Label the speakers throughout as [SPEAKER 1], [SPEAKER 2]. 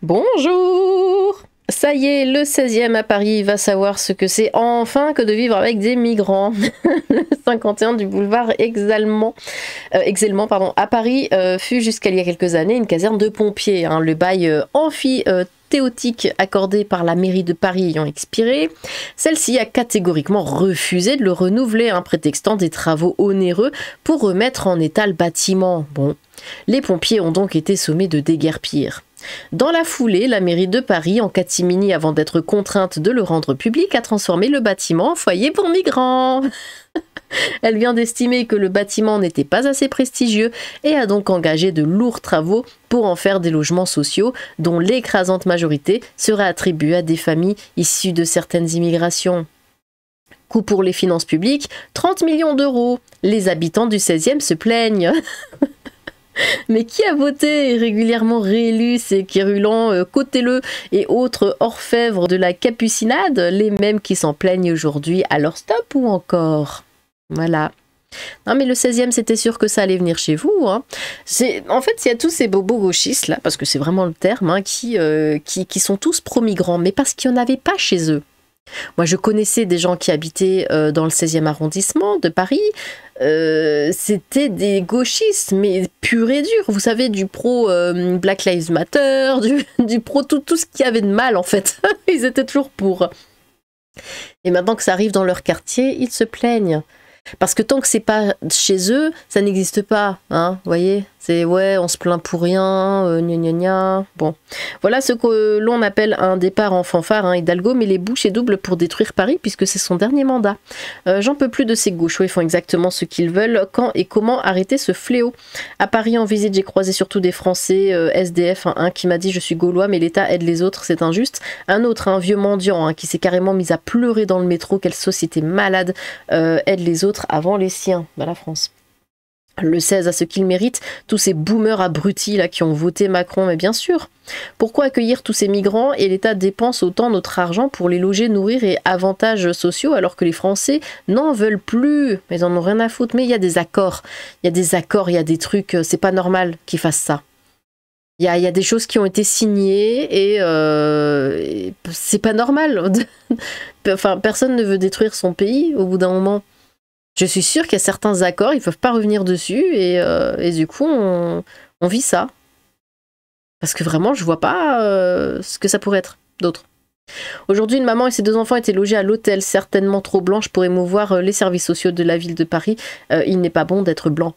[SPEAKER 1] Bonjour! Ça y est, le 16e à Paris va savoir ce que c'est enfin que de vivre avec des migrants. Le 51 du boulevard Exelmans à Paris fut jusqu'à il y a quelques années une caserne de pompiers. Le bail amphithéotique accordé par la mairie de Paris ayant expiré, celle-ci a catégoriquement refusé de le renouveler, prétextant des travaux onéreux pour remettre en état le bâtiment. Bon, les pompiers ont donc été sommés de déguerpir. Dans la foulée, la mairie de Paris, en catimini avant d'être contrainte de le rendre public, a transformé le bâtiment en foyer pour migrants. Elle vient d'estimer que le bâtiment n'était pas assez prestigieux et a donc engagé de lourds travaux pour en faire des logements sociaux dont l'écrasante majorité sera attribuée à des familles issues de certaines immigrations. Coût pour les finances publiques, 30 millions d'euros. Les habitants du 16e se plaignent. Mais qui a voté et régulièrement réélu ces quérulents Cotelleux et autres orfèvres de la capucinade, les mêmes qui s'en plaignent aujourd'hui à leur stop ou encore? Voilà. Non mais le 16e, c'était sûr que ça allait venir chez vous. En fait, il y a tous ces bobos gauchistes là, parce que c'est vraiment le terme, qui sont tous pro-migrants, mais parce qu'il n'y en avait pas chez eux. Moi, je connaissais des gens qui habitaient dans le 16e arrondissement de Paris. C'était des gauchistes, mais pur et dur. Vous savez, du pro Black Lives Matter, du pro tout ce qu'il y avait de mal, en fait. Ils étaient toujours pour. Et maintenant que ça arrive dans leur quartier, ils se plaignent. Parce que tant que c'est pas chez eux, ça n'existe pas, vous voyez. C'est ouais, on se plaint pour rien, gna gna gna. Bon, voilà ce que l'on appelle un départ en fanfare. Hidalgo met les bouchées doubles pour détruire Paris puisque c'est son dernier mandat. J'en peux plus de ces gauchos, ils font exactement ce qu'ils veulent. Quand et comment arrêter ce fléau? À Paris en visite, j'ai croisé surtout des Français SDF, un qui m'a dit je suis gaulois mais l'État aide les autres, c'est injuste. Un autre, un vieux mendiant qui s'est carrément mis à pleurer dans le métro, quelle société malade aide les autres avant les siens. Bah la France. Le 16 à ce qu'il mérite, tous ces boomers abrutis là qui ont voté Macron, mais bien sûr. Pourquoi accueillir tous ces migrants et l'État dépense autant notre argent pour les loger, nourrir et avantages sociaux alors que les Français n'en veulent plus? Ils en ont rien à foutre, mais il y a des accords, il y a des trucs, c'est pas normal qu'ils fassent ça. Il y a des choses qui ont été signées et c'est pas normal. Enfin, personne ne veut détruire son pays au bout d'un moment. Je suis sûre qu'il y a certains accords, ils ne peuvent pas revenir dessus et du coup, on vit ça. Parce que vraiment, je vois pas ce que ça pourrait être d'autre. Aujourd'hui, une maman et ses 2 enfants étaient logés à l'hôtel, certainement trop blanche pour émouvoir les services sociaux de la ville de Paris. Il n'est pas bon d'être blanc.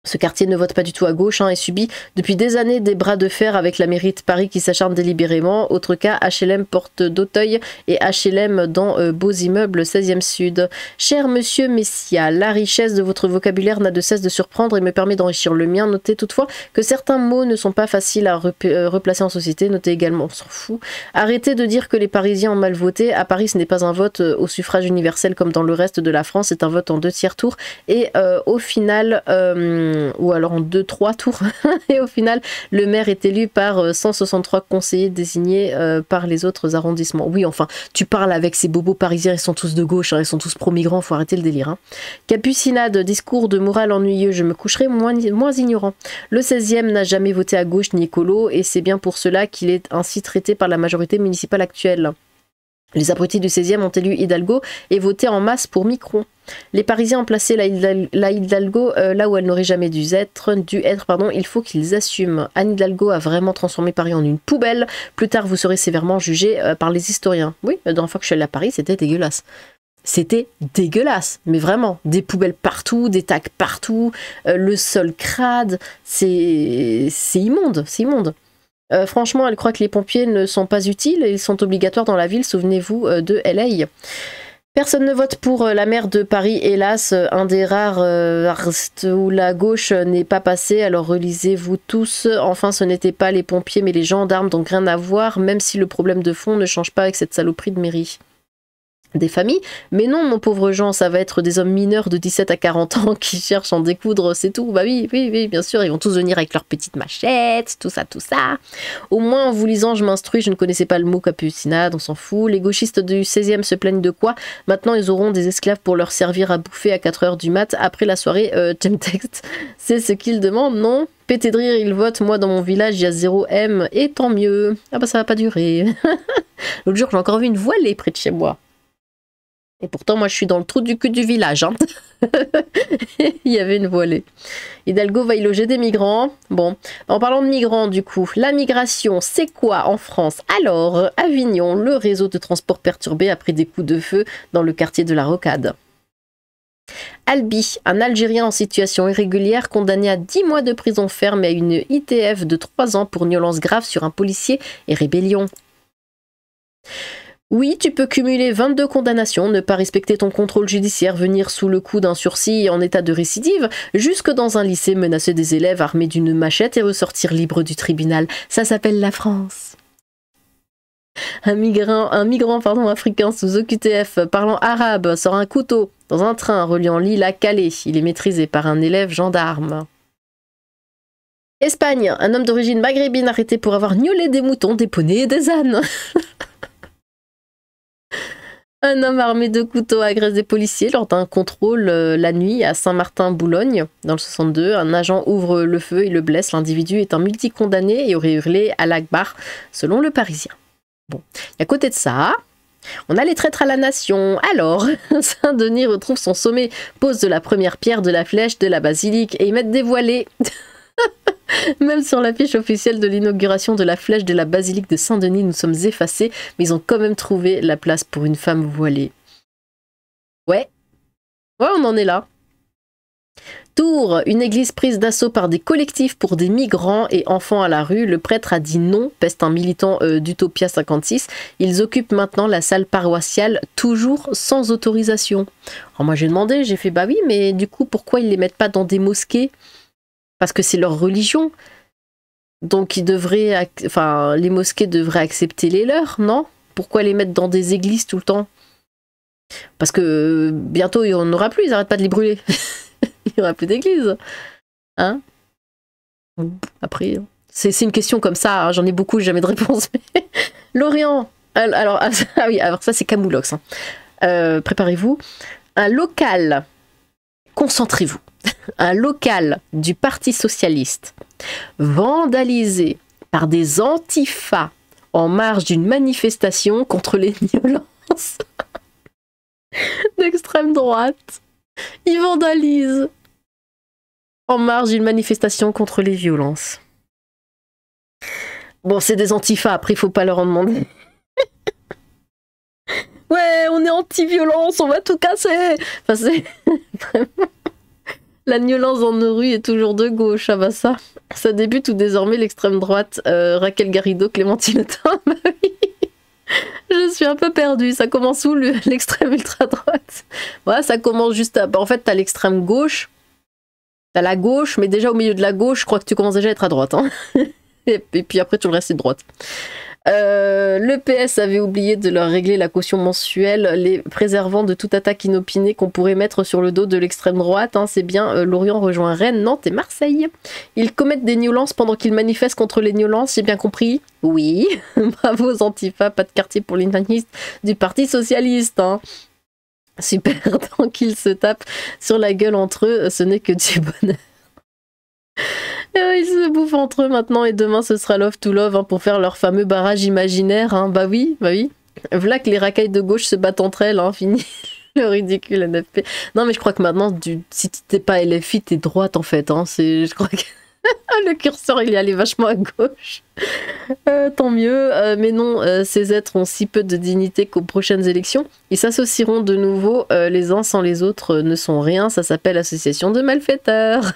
[SPEAKER 1] Ce quartier ne vote pas du tout à gauche et subit depuis des années des bras de fer avec la mairie de Paris qui s'acharne délibérément. Autre cas, HLM Porte d'Auteuil et HLM dans Beaux Immeubles 16e Sud. Cher monsieur Messia, la richesse de votre vocabulaire n'a de cesse de surprendre et me permet d'enrichir le mien. Notez toutefois que certains mots ne sont pas faciles à replacer en société. Notez également, on s'en fout. Arrêtez de dire que les Parisiens ont mal voté. À Paris, ce n'est pas un vote au suffrage universel comme dans le reste de la France. C'est un vote en 2 tiers tours et au final... ou alors en 2-3 tours, et au final, le maire est élu par 163 conseillers désignés par les autres arrondissements. Oui, enfin, tu parles avec ces bobos parisiens, ils sont tous de gauche, ils sont tous pro-migrants, faut arrêter le délire. Capucinade, discours de morale ennuyeux, je me coucherai moins ignorant. Le 16e n'a jamais voté à gauche ni écolo, et c'est bien pour cela qu'il est ainsi traité par la majorité municipale actuelle. Les abrutis du 16e ont élu Hidalgo et voté en masse pour Macron. Les Parisiens ont placé la Hidalgo là où elle n'aurait jamais dû être, il faut qu'ils assument. Anne Hidalgo a vraiment transformé Paris en une poubelle. Plus tard, vous serez sévèrement jugé par les historiens. Oui, la dernière fois que je suis allée à Paris, c'était dégueulasse. C'était dégueulasse, mais vraiment, des poubelles partout, des tacs partout, le sol crade, c'est immonde, c'est immonde. Franchement, elle croit que les pompiers ne sont pas utiles et ils sont obligatoires dans la ville, souvenez-vous de LA. Personne ne vote pour la maire de Paris, hélas, un des rares où la gauche n'est pas passée, alors relisez-vous tous. Enfin, ce n'était pas les pompiers mais les gendarmes, donc rien à voir, même si le problème de fond ne change pas avec cette saloperie de mairie. des familles. Mais non, mon pauvre Jean, ça va être des hommes mineurs de 17 à 40 ans qui cherchent à en découdre, c'est tout. Bah oui, oui, oui, bien sûr, ils vont tous venir avec leurs petites machettes, tout ça, tout ça. Au moins, en vous lisant, je m'instruis, je ne connaissais pas le mot capucinade, on s'en fout. Les gauchistes du 16e se plaignent de quoi? Maintenant, ils auront des esclaves pour leur servir à bouffer à 4h du mat après la soirée Chemtext. C'est ce qu'ils demandent, non? Pété de rire, ils votent. Moi, dans mon village, il y a 0 M, et tant mieux. Ah bah ça va pas durer. L'autre jour, j'ai encore vu une voilée près de chez moi. Et pourtant, moi, je suis dans le trou du cul du village. Hein. Il y avait une voilée. Hidalgo va y loger des migrants. Bon, en parlant de migrants, du coup, la migration, c'est quoi en France? Alors, Avignon, le réseau de transport perturbé après des coups de feu dans le quartier de la Rocade. Albi, un Algérien en situation irrégulière condamné à 10 mois de prison ferme et à une ITF de 3 ans pour violence grave sur un policier et rébellion. Oui, tu peux cumuler 22 condamnations, ne pas respecter ton contrôle judiciaire, venir sous le coup d'un sursis en état de récidive, jusque dans un lycée menacer des élèves armés d'une machette et ressortir libre du tribunal. Ça s'appelle la France. Un migrant africain sous OQTF parlant arabe sort un couteau dans un train reliant Lille à Calais. Il est maîtrisé par un élève gendarme. Espagne, un homme d'origine maghrébine arrêté pour avoir gnolé des moutons, des poneys et des ânes. Un homme armé de couteaux agresse des policiers lors d'un contrôle la nuit à Saint-Martin-Boulogne, dans le 62. Un agent ouvre le feu et le blesse. L'individu est un multicondamné et aurait hurlé à l'Akbar, selon le Parisien. Bon, et à côté de ça, on a les traîtres à la nation. Alors, Saint-Denis retrouve son sommet, pose de la première pierre de la flèche de la basilique et y mettent dévoilé. Même sur l'affiche officielle de l'inauguration de la flèche de la basilique de Saint-Denis, nous sommes effacés, mais ils ont quand même trouvé la place pour une femme voilée. Ouais, on en est là. Tours, une église prise d'assaut par des collectifs pour des migrants et enfants à la rue. Le prêtre a dit non, peste un militant d'Utopia 56. Ils occupent maintenant la salle paroissiale, toujours sans autorisation. Alors moi j'ai demandé, j'ai fait bah oui, mais du coup pourquoi ils les mettent pas dans des mosquées? Parce que c'est leur religion. Donc ils devraient, enfin, les mosquées devraient accepter les leurs, non? Pourquoi les mettre dans des églises tout le temps? Parce que bientôt il n'y en aura plus, ils n'arrêtent pas de les brûler. Il n'y aura plus d'églises. Hein? Après, c'est une question comme ça, hein, j'en ai beaucoup, jamais de réponse. Mais... Lorient, alors, ah oui, alors ça c'est Camoulox. Hein. Préparez-vous. Un local, concentrez-vous. Un local du Parti Socialiste vandalisé par des antifas en marge d'une manifestation contre les violences d'extrême droite. Ils vandalisent en marge d'une manifestation contre les violences. Bon, c'est des antifas, après il faut pas leur en demander. Ouais, on est anti-violence, on va tout casser. Enfin, c'est vraiment... La violence dans nos rues est toujours de gauche, ah bah ça. Ça débute où désormais l'extrême droite, Raquel Garrido, Clémentine Autain, bah oui. Je suis un peu perdue, ça commence où l'extrême ultra-droite? Ouais, ça commence juste à... En fait, t'as l'extrême gauche, t'as la gauche, mais déjà au milieu de la gauche, je crois que tu commences déjà à être à droite. Hein. Et puis après, tout le reste, c'est de droite. Le PS avait oublié de leur régler la caution mensuelle, les préservant de toute attaque inopinée qu'on pourrait mettre sur le dos de l'extrême droite. Hein, c'est bien, Lorient rejoint Rennes, Nantes et Marseille. Ils commettent des violences pendant qu'ils manifestent contre les violences, j'ai bien compris? Oui, bravo aux antifas, pas de quartier pour les nanistes du Parti Socialiste. Hein. Super, tant qu'ils se tapent sur la gueule entre eux, ce n'est que du bonheur. Ils se bouffent entre eux maintenant et demain ce sera love to love hein, pour faire leur fameux barrage imaginaire. Hein. Bah oui. Voilà que les racailles de gauche se battent entre elles. Hein. Fini le ridicule NFP. Non mais je crois que maintenant, si t'es pas LFI, t'es droite en fait. Hein. Je crois que le curseur il est allé vachement à gauche. Tant mieux. Mais non, ces êtres ont si peu de dignité qu'aux prochaines élections, ils s'associeront de nouveau. Les uns sans les autres ne sont rien. Ça s'appelle association de malfaiteurs.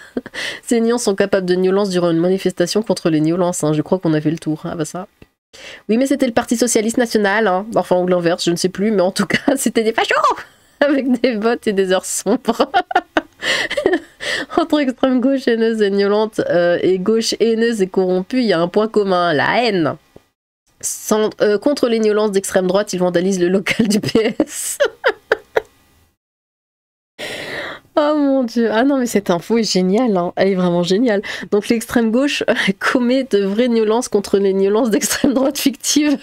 [SPEAKER 1] Ces nions sont capables de violence durant une manifestation contre les violences. Hein. Je crois qu'on a fait le tour. Ah bah ça. Oui, mais c'était le Parti Socialiste National. Hein. Enfin, ou l'inverse, je ne sais plus. Mais en tout cas, c'était des fachos avec des votes et des heures sombres. Entre extrême gauche haineuse et violente et gauche haineuse et corrompue, il y a un point commun, la haine. Contre les violences d'extrême droite, ils vandalisent le local du PS. Oh mon dieu, ah non mais cette info est géniale, hein. Elle est vraiment géniale. Donc l'extrême gauche commet de vraies violences contre les violences d'extrême droite fictives.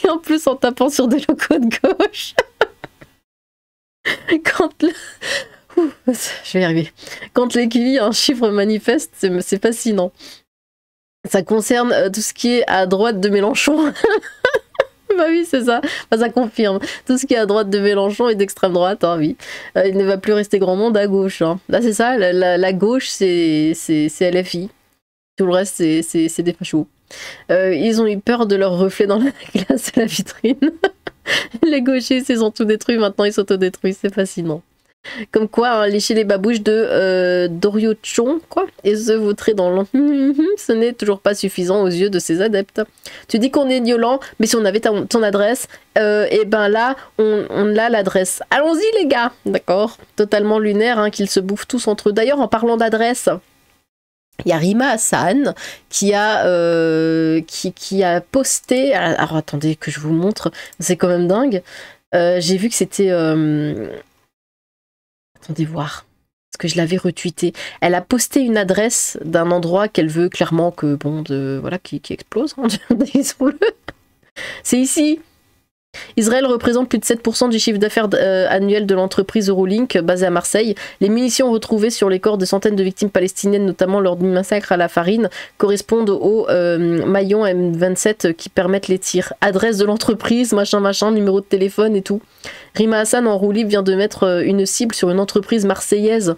[SPEAKER 1] Et en plus en tapant sur des locaux de gauche. Quand le... je vais y arriver. Quand l'équilibre a un chiffre manifeste, c'est fascinant. Ça concerne tout ce qui est à droite de Mélenchon. Bah oui, c'est ça. Enfin, ça confirme. Tout ce qui est à droite de Mélenchon et d'extrême droite, hein, oui. Il ne va plus rester grand monde à gauche. Hein. Là, c'est ça. La gauche, c'est LFI. Tout le reste, c'est des fachos. Ils ont eu peur de leur reflet dans la glace de la vitrine. Les gauchistes, ils ont tout détruit. Maintenant, ils s'autodétruisent. C'est fascinant. Comme quoi, hein, lécher les babouches de Doriochon, quoi, et se vautrer dans l'an. Ce n'est toujours pas suffisant aux yeux de ses adeptes. Tu dis qu'on est violent, mais si on avait ton adresse, et ben là, on a l'adresse. Allons-y, les gars. D'accord. Totalement lunaire, hein, qu'ils se bouffent tous entre eux. D'ailleurs, en parlant d'adresse, il y a Rima Hassan qui a posté. Alors, attendez que je vous montre. C'est quand même dingue. J'ai vu que c'était... Attendez voir, parce que je l'avais retweeté. Elle a posté une adresse d'un endroit qu'elle veut clairement que, bon, voilà, qui explose. Hein, disons-le. C'est ici. Israël représente plus de 7% du chiffre d'affaires annuel de l'entreprise Eurolink, basée à Marseille. Les munitions retrouvées sur les corps de centaines de victimes palestiniennes, notamment lors du massacre à la farine, correspondent aux maillons M27 qui permettent les tirs. Adresse de l'entreprise, machin, numéro de téléphone et tout. Rima Hassan en roue libre vient de mettre une cible sur une entreprise marseillaise.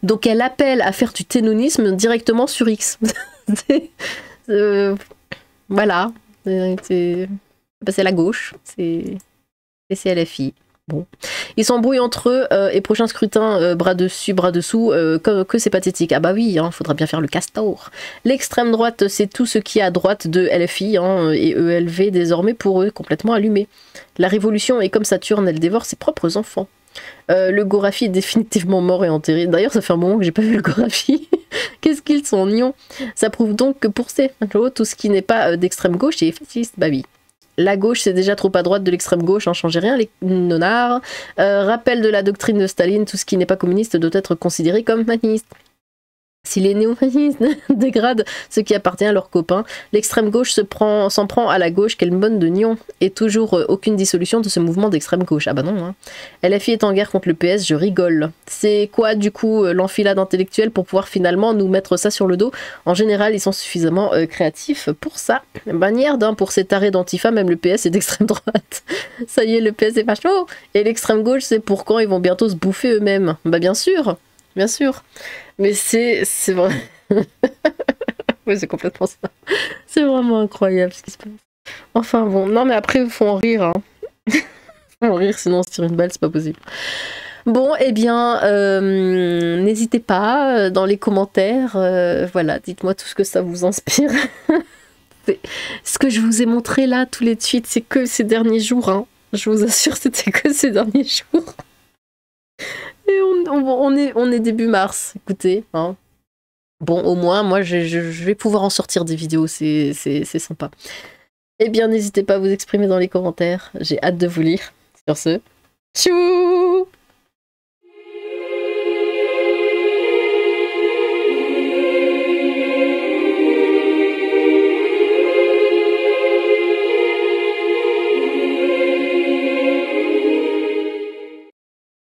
[SPEAKER 1] Donc elle appelle à faire du ténonisme directement sur X. Voilà. C'est la gauche. C'est LFI. Bon. Ils s'embrouillent entre eux et prochain scrutin, bras dessus, bras dessous, que c'est pathétique. Ah bah oui, hein, faudra bien faire le castor. L'extrême droite, c'est tout ce qui est à droite de LFI hein, et ELV désormais pour eux, complètement allumé. La révolution est comme Saturne, elle dévore ses propres enfants. Le Gorafi est définitivement mort et enterré. D'ailleurs, ça fait un moment que j'ai pas vu le Gorafi. Qu'est-ce qu'ils sont nions. Ça prouve donc que pour ces tout ce qui n'est pas d'extrême gauche est fasciste. Bah oui. La gauche, c'est déjà trop à droite de l'extrême gauche, hein, changez rien, les nonards. Rappel de la doctrine de Staline, tout ce qui n'est pas communiste doit être considéré comme fasciste. Si les néo-fascistes dégradent ce qui appartient à leurs copains, l'extrême gauche s'en prend à la gauche, quelle bonne de nion. Et toujours aucune dissolution de ce mouvement d'extrême gauche. Ah bah non, hein. LFI est en guerre contre le PS, je rigole. C'est quoi du coup l'enfilade intellectuelle pour pouvoir finalement nous mettre ça sur le dos? En général, ils sont suffisamment créatifs pour ça. Bannière d'un pour ces tarés d'antifa, même le PS est d'extrême droite. Ça y est, le PS est pas chaud. Et l'extrême gauche, c'est pour quand ils vont bientôt se bouffer eux-mêmes. Bah bien sûr, bien sûr. Mais c'est vrai. Oui, c'est complètement ça. C'est vraiment incroyable ce qui se passe. Enfin bon, non mais après il faut en rire. Hein. Faut en rire, sinon on se tire une balle, c'est pas possible. Bon, eh bien, n'hésitez pas dans les commentaires. Voilà, dites-moi tout ce que ça vous inspire. Ce que je vous ai montré là, tous les tweets, c'est que ces derniers jours. Hein. Je vous assure, c'était que ces derniers jours. Et on est début mars, écoutez. Hein. Bon, au moins, moi, je vais pouvoir en sortir des vidéos, c'est sympa. Eh bien, n'hésitez pas à vous exprimer dans les commentaires. J'ai hâte de vous lire. Sur ce, tchou!